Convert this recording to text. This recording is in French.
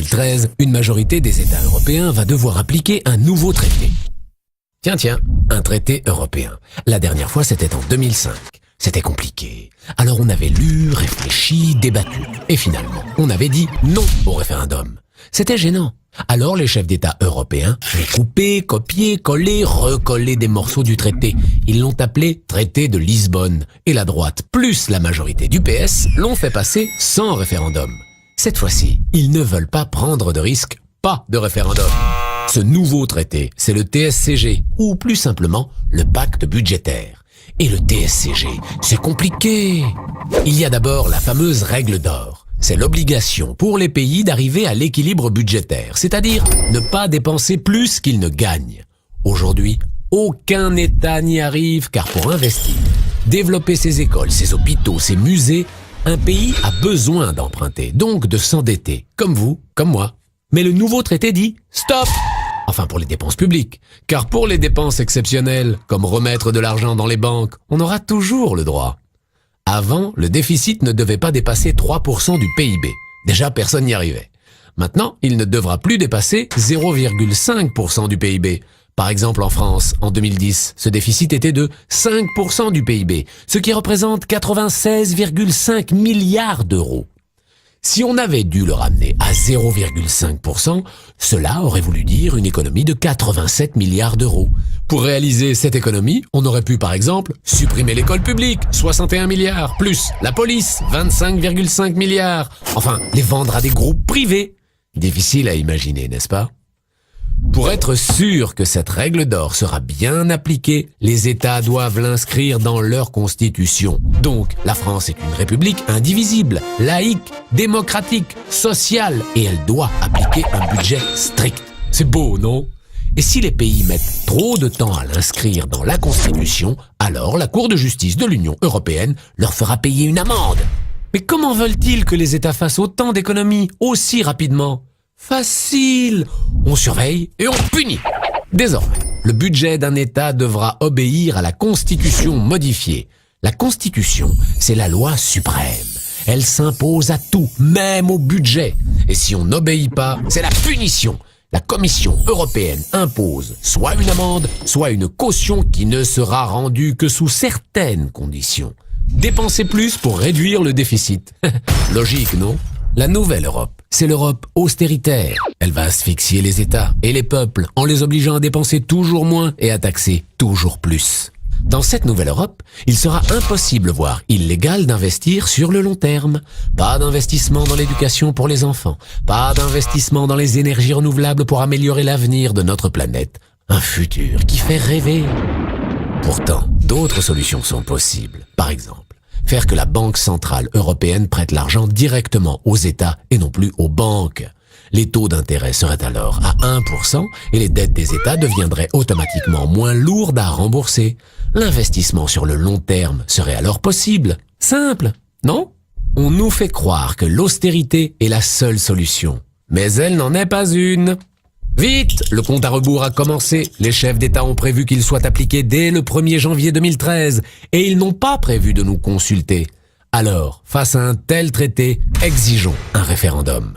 2013, une majorité des États européens va devoir appliquer un nouveau traité. Tiens, un traité européen. La dernière fois, c'était en 2005. C'était compliqué. Alors on avait lu, réfléchi, débattu. Et finalement, on avait dit non au référendum. C'était gênant. Alors les chefs d'État européens ont coupé, copié, collé, recollé des morceaux du traité. Ils l'ont appelé traité de Lisbonne. Et la droite, plus la majorité du PS, l'ont fait passer sans référendum. Cette fois-ci, ils ne veulent pas prendre de risque, pas de référendum. Ce nouveau traité, c'est le TSCG, ou plus simplement, le pacte budgétaire. Et le TSCG, c'est compliqué. Il y a d'abord la fameuse règle d'or. C'est l'obligation pour les pays d'arriver à l'équilibre budgétaire, c'est-à-dire ne pas dépenser plus qu'ils ne gagnent. Aujourd'hui, aucun État n'y arrive car pour investir, développer ses écoles, ses hôpitaux, ses musées, un pays a besoin d'emprunter, donc de s'endetter, comme vous, comme moi. Mais le nouveau traité dit « stop !» Enfin pour les dépenses publiques, car pour les dépenses exceptionnelles, comme remettre de l'argent dans les banques, on aura toujours le droit. Avant, le déficit ne devait pas dépasser 3% du PIB. Déjà, personne n'y arrivait. Maintenant, il ne devra plus dépasser 0,5% du PIB. Par exemple, en France, en 2010, ce déficit était de 5% du PIB, ce qui représente 96,5 milliards d'euros. Si on avait dû le ramener à 0,5%, cela aurait voulu dire une économie de 87 milliards d'euros. Pour réaliser cette économie, on aurait pu par exemple supprimer l'école publique, 61 milliards, plus la police, 25,5 milliards, enfin les vendre à des groupes privés. Difficile à imaginer, n'est-ce pas ? Pour être sûr que cette règle d'or sera bien appliquée, les États doivent l'inscrire dans leur constitution. Donc, la France est une république indivisible, laïque, démocratique, sociale, et elle doit appliquer un budget strict. C'est beau, non ? Et si les pays mettent trop de temps à l'inscrire dans la Constitution, alors la Cour de justice de l'Union européenne leur fera payer une amende. Mais comment veulent-ils que les États fassent autant d'économies aussi rapidement ? Facile! On surveille et on punit. Désormais, le budget d'un État devra obéir à la Constitution modifiée. La Constitution, c'est la loi suprême. Elle s'impose à tout, même au budget. Et si on n'obéit pas, c'est la punition. La Commission européenne impose soit une amende, soit une caution qui ne sera rendue que sous certaines conditions. Dépenser plus pour réduire le déficit. Logique, non ? La nouvelle Europe, c'est l'Europe austéritaire. Elle va asphyxier les États et les peuples en les obligeant à dépenser toujours moins et à taxer toujours plus. Dans cette nouvelle Europe, il sera impossible, voire illégal d'investir sur le long terme. Pas d'investissement dans l'éducation pour les enfants, pas d'investissement dans les énergies renouvelables pour améliorer l'avenir de notre planète. Un futur qui fait rêver. Pourtant, d'autres solutions sont possibles. Par exemple, faire que la Banque centrale européenne prête l'argent directement aux États et non plus aux banques. Les taux d'intérêt seraient alors à 1% et les dettes des États deviendraient automatiquement moins lourdes à rembourser. L'investissement sur le long terme serait alors possible. Simple, non ? On nous fait croire que l'austérité est la seule solution. Mais elle n'en est pas une. Vite, le compte à rebours a commencé. Les chefs d'État ont prévu qu'il soit appliqué dès le 1er janvier 2013 et ils n'ont pas prévu de nous consulter. Alors, face à un tel traité, exigeons un référendum.